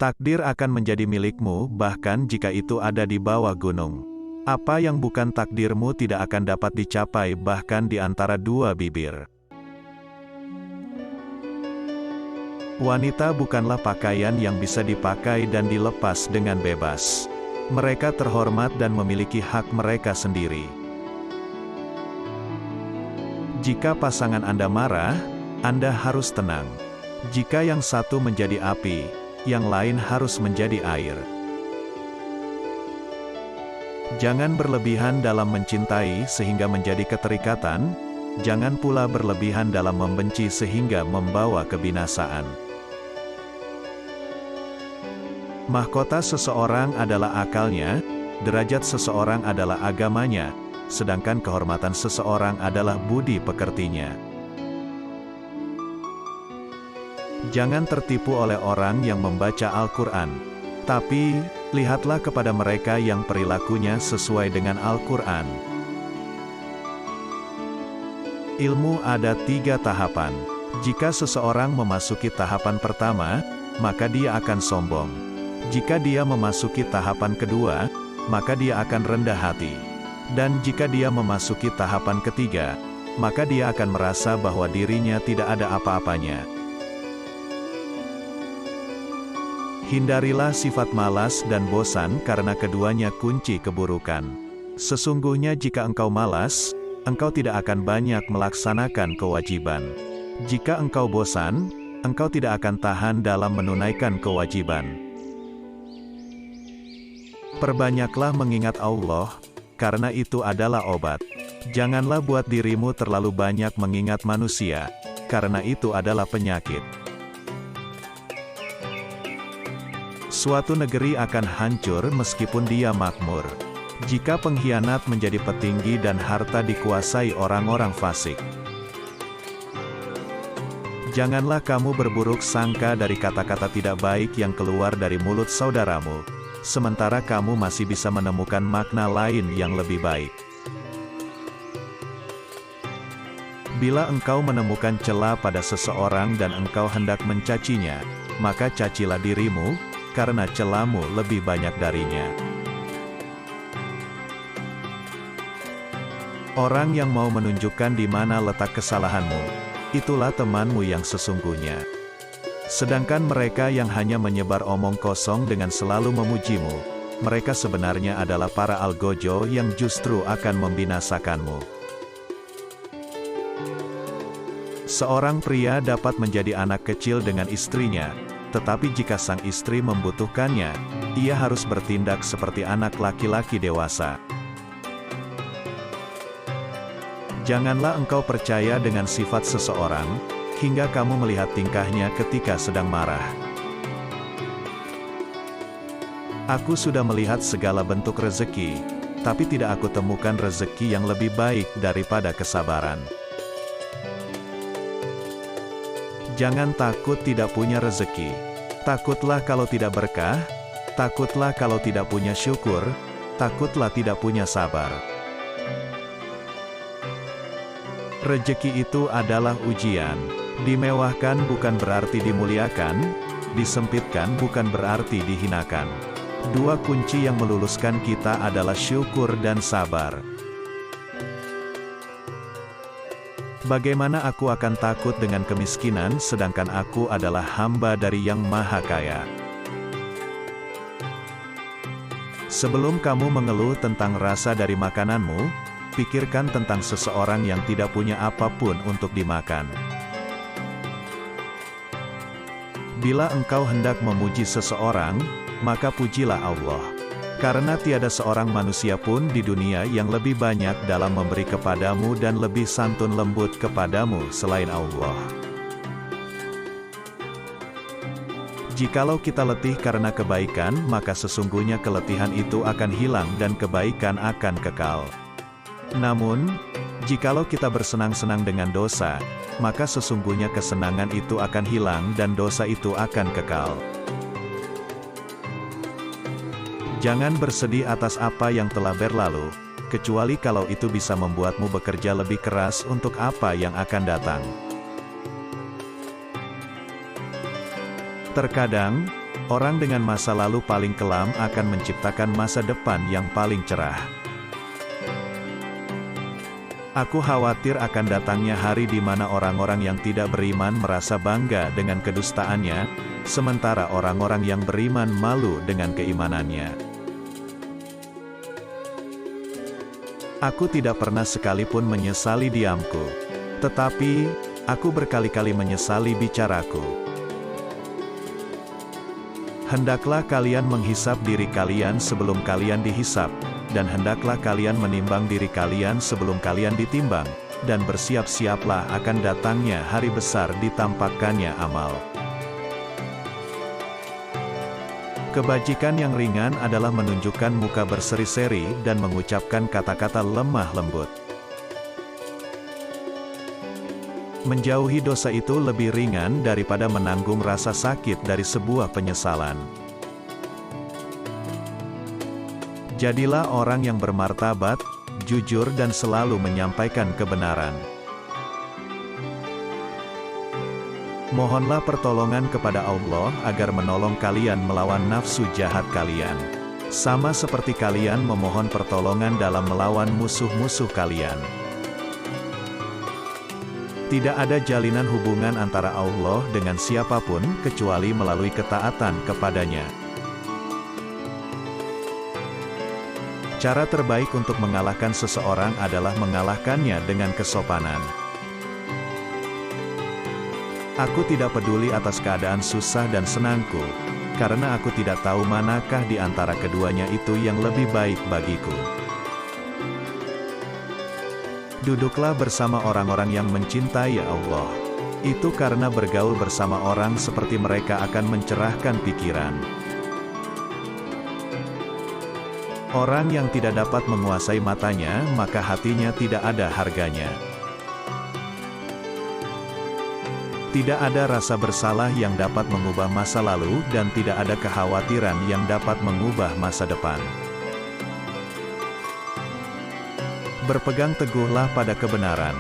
Takdir akan menjadi milikmu, bahkan jika itu ada di bawah gunung. Apa yang bukan takdirmu tidak akan dapat dicapai bahkan di antara dua bibir. Wanita bukanlah pakaian yang bisa dipakai dan dilepas dengan bebas. Mereka terhormat dan memiliki hak mereka sendiri. Jika pasangan Anda marah, Anda harus tenang. Jika yang satu menjadi api, yang lain harus menjadi air. Jangan berlebihan dalam mencintai sehingga menjadi keterikatan, jangan pula berlebihan dalam membenci sehingga membawa kebinasaan. Mahkota seseorang adalah akalnya, derajat seseorang adalah agamanya, sedangkan kehormatan seseorang adalah budi pekertinya. Jangan tertipu oleh orang yang membaca Al-Quran, tapi lihatlah kepada mereka yang perilakunya sesuai dengan Al-Quran. Ilmu ada 3 tahapan. Jika seseorang memasuki tahapan pertama, maka dia akan sombong. Jika dia memasuki tahapan kedua, maka dia akan rendah hati. Dan jika dia memasuki tahapan ketiga, maka dia akan merasa bahwa dirinya tidak ada apa-apanya. Hindarilah sifat malas dan bosan karena keduanya kunci keburukan. Sesungguhnya jika engkau malas, engkau tidak akan banyak melaksanakan kewajiban. Jika engkau bosan, engkau tidak akan tahan dalam menunaikan kewajiban. Perbanyaklah mengingat Allah, karena itu adalah obat. Janganlah buat dirimu terlalu banyak mengingat manusia, karena itu adalah penyakit. Suatu negeri akan hancur meskipun dia makmur. Jika pengkhianat menjadi petinggi dan harta dikuasai orang-orang fasik. Janganlah kamu berburuk sangka dari kata-kata tidak baik yang keluar dari mulut saudaramu, sementara kamu masih bisa menemukan makna lain yang lebih baik. Bila engkau menemukan celah pada seseorang dan engkau hendak mencacinya, maka cacilah dirimu, karena celahmu lebih banyak darinya. Orang yang mau menunjukkan di mana letak kesalahanmu, itulah temanmu yang sesungguhnya. Sedangkan mereka yang hanya menyebar omong kosong dengan selalu memujimu, mereka sebenarnya adalah para algojo yang justru akan membinasakanmu. Seorang pria dapat menjadi anak kecil dengan istrinya, tetapi jika sang istri membutuhkannya, ia harus bertindak seperti anak laki-laki dewasa. Janganlah engkau percaya dengan sifat seseorang, hingga kamu melihat tingkahnya ketika sedang marah. Aku sudah melihat segala bentuk rezeki, tapi tidak aku temukan rezeki yang lebih baik daripada kesabaran. Jangan takut tidak punya rezeki. Takutlah kalau tidak berkah, takutlah kalau tidak punya syukur, takutlah tidak punya sabar. Rezeki itu adalah ujian. Dimewahkan bukan berarti dimuliakan, disempitkan bukan berarti dihinakan. Dua kunci yang meluluskan kita adalah syukur dan sabar. Bagaimana aku akan takut dengan kemiskinan sedangkan aku adalah hamba dari Yang Maha Kaya? Sebelum kamu mengeluh tentang rasa dari makananmu, pikirkan tentang seseorang yang tidak punya apapun untuk dimakan. Bila engkau hendak memuji seseorang, maka pujilah Allah. Karena tiada seorang manusia pun di dunia yang lebih banyak dalam memberi kepadamu dan lebih santun lembut kepadamu selain Allah. Jikalau kita letih karena kebaikan, maka sesungguhnya keletihan itu akan hilang dan kebaikan akan kekal. Namun, jikalau kita bersenang-senang dengan dosa, maka sesungguhnya kesenangan itu akan hilang dan dosa itu akan kekal. Jangan bersedih atas apa yang telah berlalu, kecuali kalau itu bisa membuatmu bekerja lebih keras untuk apa yang akan datang. Terkadang, Orang dengan masa lalu paling kelam akan menciptakan masa depan yang paling cerah. Aku khawatir akan datangnya hari di mana orang-orang yang tidak beriman merasa bangga dengan kedustaannya, sementara orang-orang yang beriman malu dengan keimanannya. Aku tidak pernah sekalipun menyesali diamku, tetapi aku berkali-kali menyesali bicaraku. Hendaklah kalian menghisap diri kalian sebelum kalian dihisap, dan hendaklah kalian menimbang diri kalian sebelum kalian ditimbang, dan bersiap-siaplah akan datangnya hari besar ditampakkannya amal. Kebajikan yang ringan adalah menunjukkan muka berseri-seri dan mengucapkan kata-kata lemah lembut. Menjauhi dosa itu lebih ringan daripada menanggung rasa sakit dari sebuah penyesalan. Jadilah orang yang bermartabat, jujur dan selalu menyampaikan kebenaran. Mohonlah pertolongan kepada Allah agar menolong kalian melawan nafsu jahat kalian. Sama seperti kalian memohon pertolongan dalam melawan musuh-musuh kalian. Tidak ada jalinan hubungan antara Allah dengan siapapun kecuali melalui ketaatan kepadanya. Cara terbaik untuk mengalahkan seseorang adalah mengalahkannya dengan kesopanan. Aku tidak peduli atas keadaan susah dan senangku, karena aku tidak tahu manakah di antara keduanya itu yang lebih baik bagiku. Duduklah bersama orang-orang yang mencintai Allah. Itu karena bergaul bersama orang seperti mereka akan mencerahkan pikiran. Orang yang tidak dapat menguasai matanya, maka hatinya tidak ada harganya. Tidak ada rasa bersalah yang dapat mengubah masa lalu dan tidak ada kekhawatiran yang dapat mengubah masa depan. Berpegang teguhlah pada kebenaran,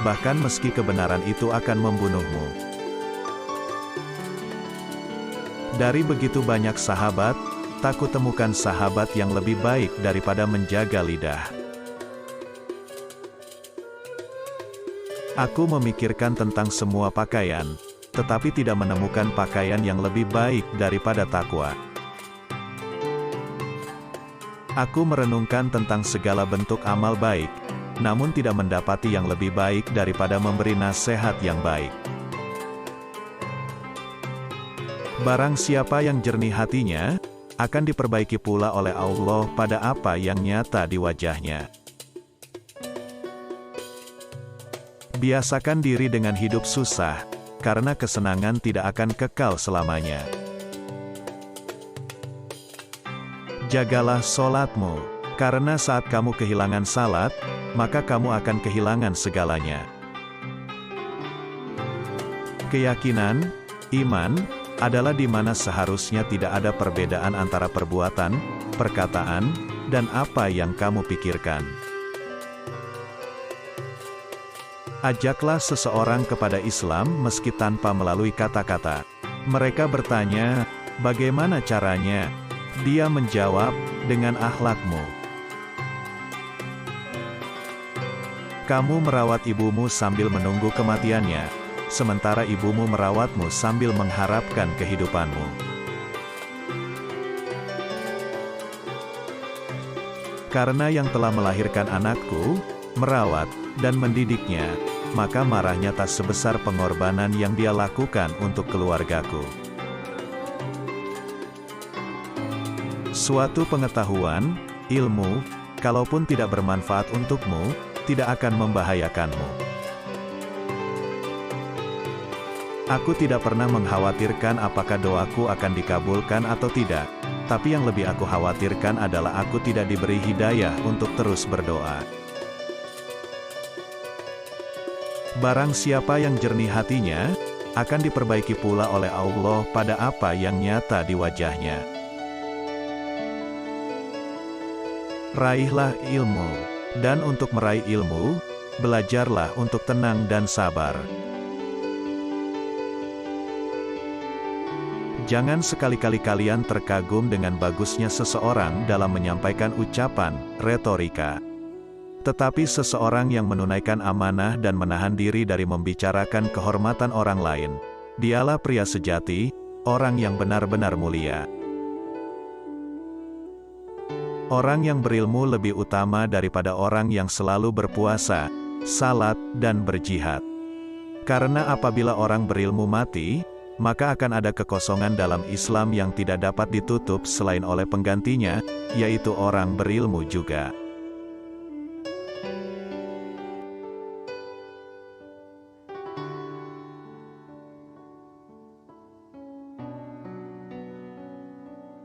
bahkan meski kebenaran itu akan membunuhmu. Dari begitu banyak sahabat, tak kutemukan sahabat yang lebih baik daripada menjaga lidah. Aku memikirkan tentang semua pakaian, tetapi tidak menemukan pakaian yang lebih baik daripada takwa. Aku merenungkan tentang segala bentuk amal baik, namun tidak mendapati yang lebih baik daripada memberi nasihat yang baik. Barang siapa yang jernih hatinya, akan diperbaiki pula oleh Allah pada apa yang nyata di wajahnya. Biasakan diri dengan hidup susah, karena kesenangan tidak akan kekal selamanya. Jagalah solatmu, karena saat kamu kehilangan salat, maka kamu akan kehilangan segalanya. Keyakinan, iman, adalah di mana seharusnya tidak ada perbedaan antara perbuatan, perkataan, dan apa yang kamu pikirkan. Ajaklah seseorang kepada Islam meski tanpa melalui kata-kata. Mereka bertanya, bagaimana caranya? Dia menjawab, dengan akhlakmu. Kamu merawat ibumu sambil menunggu kematiannya, sementara ibumu merawatmu sambil mengharapkan kehidupanmu. Karena yang telah melahirkan anakku, merawat, dan mendidiknya, maka marahnya tak sebesar pengorbanan yang dia lakukan untuk keluargaku. Suatu pengetahuan, ilmu, kalaupun tidak bermanfaat untukmu, tidak akan membahayakanmu. Aku tidak pernah mengkhawatirkan apakah doaku akan dikabulkan atau tidak, tapi yang lebih aku khawatirkan adalah aku tidak diberi hidayah untuk terus berdoa. Barang siapa yang jernih hatinya, akan diperbaiki pula oleh Allah pada apa yang nyata di wajahnya. Raihlah ilmu, dan untuk meraih ilmu, belajarlah untuk tenang dan sabar. Jangan sekali-kali kalian terkagum dengan bagusnya seseorang dalam menyampaikan ucapan, retorika. Tetapi seseorang yang menunaikan amanah dan menahan diri dari membicarakan kehormatan orang lain, dialah pria sejati, orang yang benar-benar mulia. Orang yang berilmu lebih utama daripada orang yang selalu berpuasa, salat, dan berjihad. Karena apabila orang berilmu mati, maka akan ada kekosongan dalam Islam yang tidak dapat ditutup selain oleh penggantinya, yaitu orang berilmu juga.